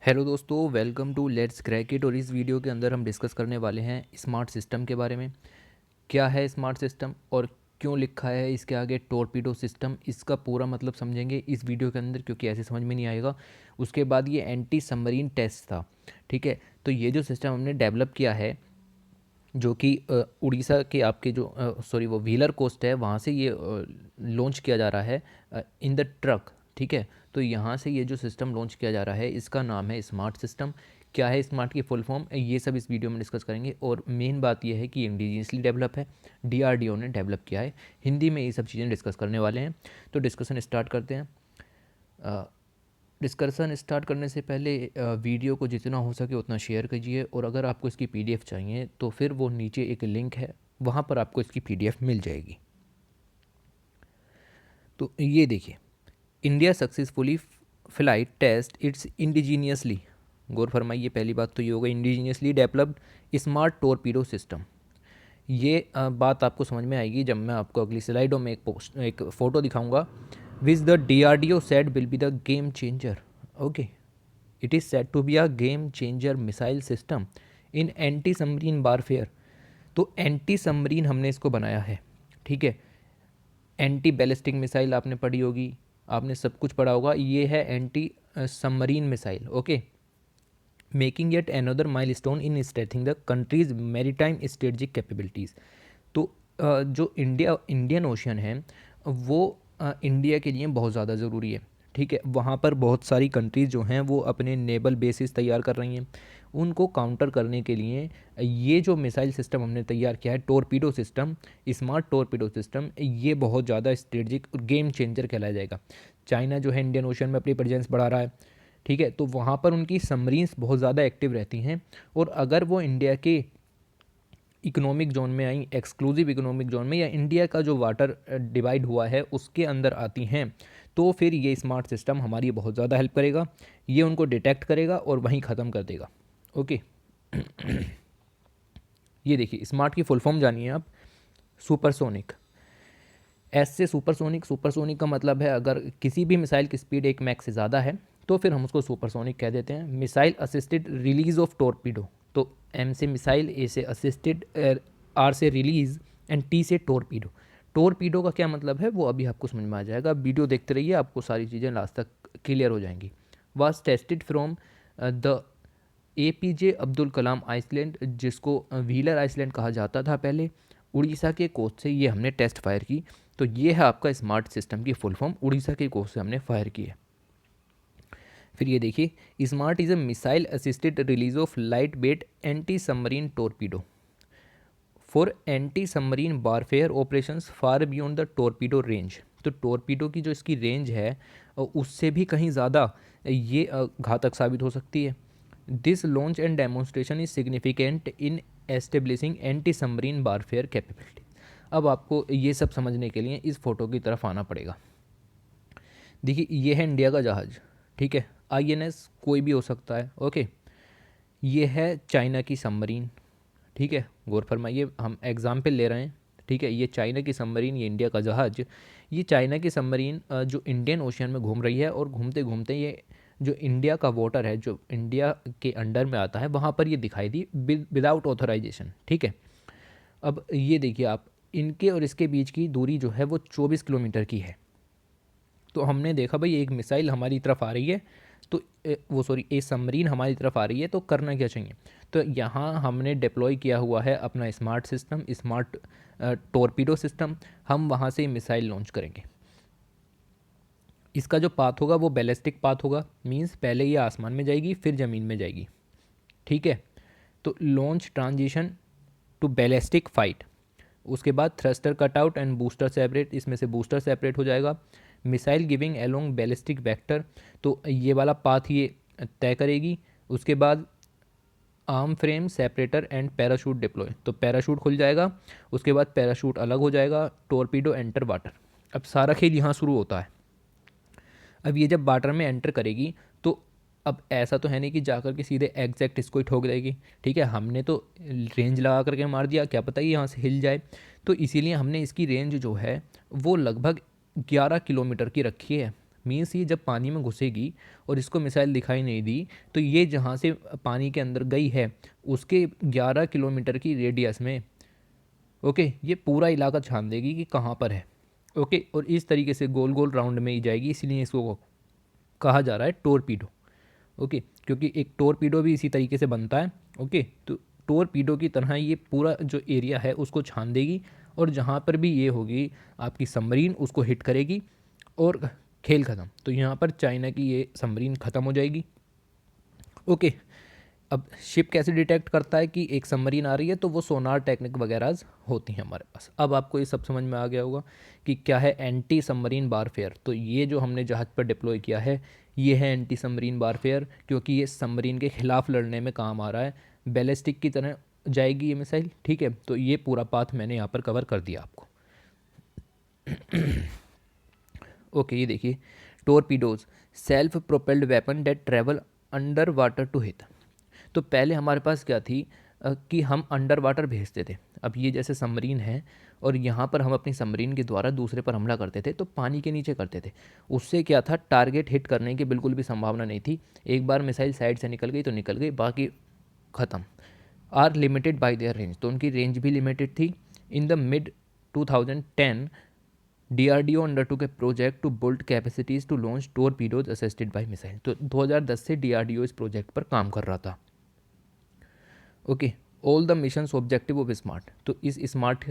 Hello दोस्तों, welcome to let's crack it. और इस वीडियो के अंदर हम डिस्कस करने वाले हैं स्मार्ट सिस्टम के बारे में। क्या है स्मार्ट सिस्टम और क्यों लिखा है इसके आगे टॉर्पीडो सिस्टम, इसका पूरा मतलब समझेंगे इस वीडियो के अंदर, क्योंकि ऐसे समझ में नहीं आएगा। उसके बाद ये एंटी सबमरीन टेस्ट था। ठीक है, तो ये जो सिस्टम हमने डेवलप किया है, जो कि उड़ीसा के आपके जो वो व्हीलर कोस्ट है, वहाँ से ये लॉन्च किया जा रहा है इन द ट्रक। ठीक है, तो यहाँ से ये जो सिस्टम लॉन्च किया जा रहा है इसका नाम है स्मार्ट सिस्टम। क्या है स्मार्ट की फुल फॉर्म, ये सब इस वीडियो में डिस्कस करेंगे। और मेन बात यह है कि इंडिजिनियसली डेवलप है, डीआरडीओ ने डेवलप किया है। हिंदी में ये सब चीज़ें डिस्कस करने वाले हैं, तो डिस्कशन स्टार्ट करते हैं। डिस्कशन स्टार्ट करने से पहले वीडियो को जितना हो सके उतना शेयर कीजिए, और अगर आपको इसकी पीडीएफ चाहिए तो फिर वो नीचे एक लिंक है, वहाँ पर आपको इसकी पीडीएफ मिल जाएगी। तो ये देखिए, India successfully flight test its indigenously, गौर फरमाइए, पहली बात तो ये होगा indigenously developed smart torpedo system. ये बात आपको समझ में आएगी जब मैं आपको अगली स्लाइडों में एक फ़ोटो दिखाऊंगा। Which the DRDO said will be the game changer. Okay, it is said to be a game changer missile system in anti submarine warfare. तो एंटी सबमरीन हमने इसको बनाया है। ठीक है, एंटी बैलिस्टिक मिसाइल आपने पढ़ी होगी, आपने सब कुछ पढ़ा होगा। ये है anti submarine missile. Okay, making yet another milestone in strengthening the country's maritime strategic capabilities. तो जो इंडियन ओशन है वो इंडिया के लिए बहुत ज़्यादा ज़रूरी है। ठीक है, वहाँ पर बहुत सारी कंट्रीज़ जो हैं वो अपने नेवल बेसिस तैयार कर रही हैं। उनको काउंटर करने के लिए ये जो मिसाइल सिस्टम हमने तैयार किया है, torpedo system, smart torpedo system, ये बहुत ज़्यादा स्ट्रेटजिक गेम चेंजर कहलाया जाएगा। चाइना जो है इंडियन ओशन में अपनी प्रेजेंस बढ़ा रहा है। ठीक है, तो वहाँ पर उनकी सबमरीन्स बहुत ज़्यादा एक्टिव रहती हैं, और अगर वो इंडिया के इकोनॉमिक जोन में आई, एक्सक्लूसिव इकोनॉमिक जोन में, या इंडिया का जो वाटर डिवाइड हुआ है उसके अंदर आती हैं, तो फिर ये स्मार्ट सिस्टम हमारी बहुत ज़्यादा हेल्प करेगा। ये उनको डिटेक्ट करेगा और वहीं ख़त्म कर देगा। ओके, ये देखिए, स्मार्ट की फुल फॉर्म जानिए आप। सुपरसोनिक, एस से सुपरसोनिक। सुपरसोनिक का मतलब है अगर किसी भी मिसाइल की स्पीड एक मैक से ज़्यादा है तो फिर हम उसको सुपरसोनिक कह देते हैं। Missile assisted release of torpedo, तो एम से मिसाइल, ए से असिस्टेड, आर से रिलीज, एंड टी से टोरपीडो। टोरपीडो का क्या मतलब है वो अभी आपको समझ में आ जाएगा। वीडियो देखते रहिए, आपको सारी चीज़ें लास्ट तक क्लियर हो जाएंगी। Was tested from the APJ Abdul Kalam island, जिसको व्हीलर आइसलैंड कहा जाता था पहले, उड़ीसा के कोस्ट से ये हमने टेस्ट फायर की। तो ये है आपका स्मार्ट सिस्टम की फुल फॉर्म, उड़ीसा के कोस्ट से हमने फायर की है। फिर ये देखिए, smart is a missile assisted release of light weight anti submarine torpedo for anti submarine warfare operations far beyond the torpedo range. तो टोरपीडो की जो इसकी रेंज है उससे भी कहीं ज़्यादा ये घातक साबित हो सकती है। This launch and demonstration is significant in establishing anti submarine warfare capability. अब आपको ये सब समझने के लिए इस फोटो की तरफ आना पड़ेगा। देखिए, ये है इंडिया का जहाज़। ठीक है, आईएनएस कोई भी हो सकता है। ओके, ये है चाइना की सबमरीन। ठीक है, गौर फरमाइए, हम एग्जाम्पल ले रहे हैं। ठीक है, ये चाइना की सबमरीन, ये इंडिया का जहाज़। ये चाइना की सबमरीन जो इंडियन ओशन में घूम रही है, और घूमते घूमते ये जो इंडिया का वाटर है, जो इंडिया के अंडर में आता है, वहाँ पर ये दिखाई दी विदाउट ऑथराइजेशन। ठीक है, अब ये देखिए आप, इनके और इसके बीच की दूरी जो है वो 24 किलोमीटर की है। तो हमने देखा भाई एक मिसाइल हमारी तरफ आ रही है, तो एक सबमरीन हमारी तरफ आ रही है, तो करना क्या चाहिए। तो यहाँ हमने डिप्लॉय किया हुआ है अपना smart system, smart torpedo system. हम वहाँ से मिसाइल लॉन्च करेंगे। इसका जो पाथ होगा वो बैलिस्टिक पाथ होगा, मींस पहले ये आसमान में जाएगी फिर ज़मीन में जाएगी। ठीक है, तो launch transition to ballistic flight, उसके बाद thruster cutout and booster separate, इसमें से बूस्टर सेपरेट हो जाएगा। Missile giving along ballistic vector, तो ये वाला पाथ ये तय करेगी। उसके बाद arm frame separator and parachute deploy, तो पैराशूट खुल जाएगा, उसके बाद पैराशूट अलग हो जाएगा। Torpedo enter water. अब सारा खेल यहाँ शुरू होता है। अब ये जब वाटर में एंटर करेगी तो अब ऐसा तो है नहीं कि जाकर के सीधे एग्जैक्ट इसको ही ठोक देगी। ठीक है, हमने तो रेंज लगा करके मार दिया, क्या पता ये यहाँ से हिल जाए। तो इसीलिए हमने इसकी रेंज जो है वो लगभग 11 किलोमीटर की रखी है। मीन्स ये जब पानी में घुसेगी और इसको मिसाइल दिखाई नहीं दी, तो ये जहाँ से पानी के अंदर गई है उसके 11 किलोमीटर की रेडियस में, ओके, ये पूरा इलाका छान देगी कि कहाँ पर है। ओके, और इस तरीके से गोल गोल राउंड में ही जाएगी, इसलिए इसको कहा जा रहा है टोरपीडो। ओके, क्योंकि एक टोरपीडो भी इसी तरीके से बनता है। ओके, तो टोरपीडो की तरह ये पूरा जो एरिया है उसको छान देगी, और जहाँ पर भी ये होगी आपकी सबमरीन उसको हिट करेगी और खेल ख़त्म। तो यहाँ पर चाइना की ये सबमरीन ख़त्म हो जाएगी। ओके, अब शिप कैसे डिटेक्ट करता है कि एक सबमरीन आ रही है, तो वो सोनार टेक्निक वगैरह होती हैं हमारे पास। अब आपको ये सब समझ में आ गया होगा कि क्या है एंटी सबमरीन वारफेयर। तो ये जो हमने जहाज़ पर डिप्लॉय किया है ये है एंटी सबमरीन वारफेयर, क्योंकि ये सबमरीन के ख़िलाफ़ लड़ने में काम आ रहा है। बैलिस्टिक की तरह जाएगी ये मिसाइल, ठीक है। तो ये पूरा पाथ मैंने यहाँ पर कवर कर दिया आपको। ओके, ये देखिए, torpedoes self propelled weapon that travel under water to hit. तो पहले हमारे पास क्या थी कि हम अंडर वाटर भेजते थे। अब ये जैसे सबमरीन है और यहाँ पर हम अपनी सबमरीन के द्वारा दूसरे पर हमला करते थे, तो पानी के नीचे करते थे। उससे क्या था, टारगेट हिट करने की बिल्कुल भी संभावना नहीं थी। एक बार मिसाइल साइड से निकल गई तो निकल गई, बाकी ख़त्म। Are limited by their range, तो उनकी रेंज भी लिमिटेड थी। In the mid 2010 DRDO undertook a project to build capacities to launch torpedoes assisted by missile. तो 2010 से DRDO इस प्रोजेक्ट पर काम कर रहा था। Okay, all the missions objective of smart. तो इस स्मार्ट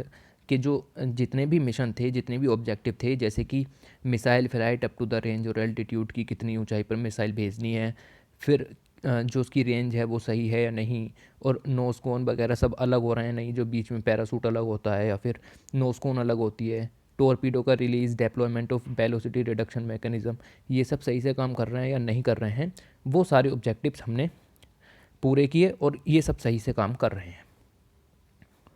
के जो जितने भी मिशन थे, जितने भी ऑब्जेक्टिव थे, जैसे कि missile flight up to the range और एल्टीट्यूड की कितनी ऊंचाई पर मिसाइल भेजनी है, फिर जो उसकी रेंज है वो सही है या नहीं, और नोज कोन वगैरह सब अलग हो रहे हैं नहीं, जो बीच में पैरासूट अलग होता है या फिर नोज कोन अलग होती है, टोरपीडो का release, deployment of velocity reduction mechanism, ये सब सही से काम कर रहे हैं या नहीं कर रहे हैं, वो सारे ऑब्जेक्टिव्स हमने पूरे किए और ये सब सही से काम कर रहे हैं।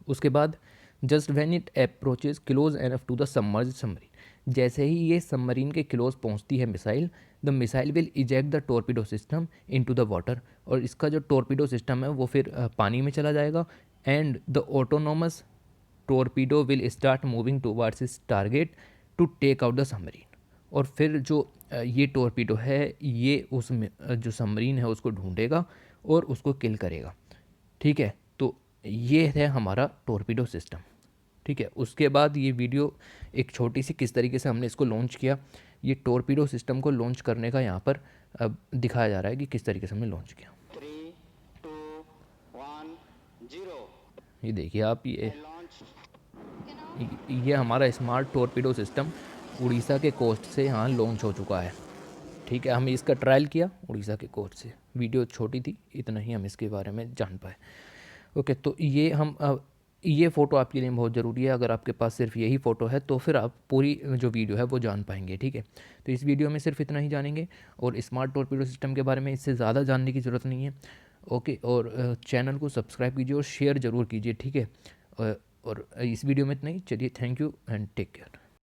उसके बाद just when it approaches close enough to the submerged submarine, जैसे ही ये सबमरीन के क्लोज पहुंचती है missile, the missile will eject the torpedo system into the water, और इसका जो टोरपीडो सिस्टम है वो फिर पानी में चला जाएगा, and the autonomous torpedo will start moving towards इस target to take out the submarine. और फिर जो ये टोरपीडो है ये उस जो सबमरीन है उसको ढूंढेगा और उसको किल करेगा, ठीक है। तो ये है हमारा टोरपीडो सिस्टम, ठीक है। उसके बाद ये वीडियो एक छोटी सी किस तरीके से हमने इसको लॉन्च किया, ये टोरपीडो सिस्टम को लॉन्च करने का यहाँ पर अब दिखाया जा रहा है कि किस तरीके से हमने लॉन्च किया। 3, 2, 1, 0 ये देखिए आप, ये हमारा स्मार्ट टोरपीडो सिस्टम उड़ीसा के कोस्ट से यहाँ लॉन्च हो चुका है, ठीक है। हमने इसका ट्रायल किया उड़ीसा के कोस्ट से। वीडियो छोटी थी, इतना ही हम इसके बारे में जान पाए। ओके, तो ये फ़ोटो आपके लिए बहुत ज़रूरी है। अगर आपके पास सिर्फ यही फ़ोटो है तो फिर आप पूरी जो वीडियो है वो जान पाएंगे, ठीक है। तो इस वीडियो में सिर्फ इतना ही जानेंगे, और स्मार्ट टोरपीडो सिस्टम के बारे में इससे ज़्यादा जानने की ज़रूरत नहीं है। ओके, और चैनल को सब्सक्राइब कीजिए और शेयर ज़रूर कीजिए, ठीक है। और इस वीडियो में इतना ही। चलिए, thank you and take care.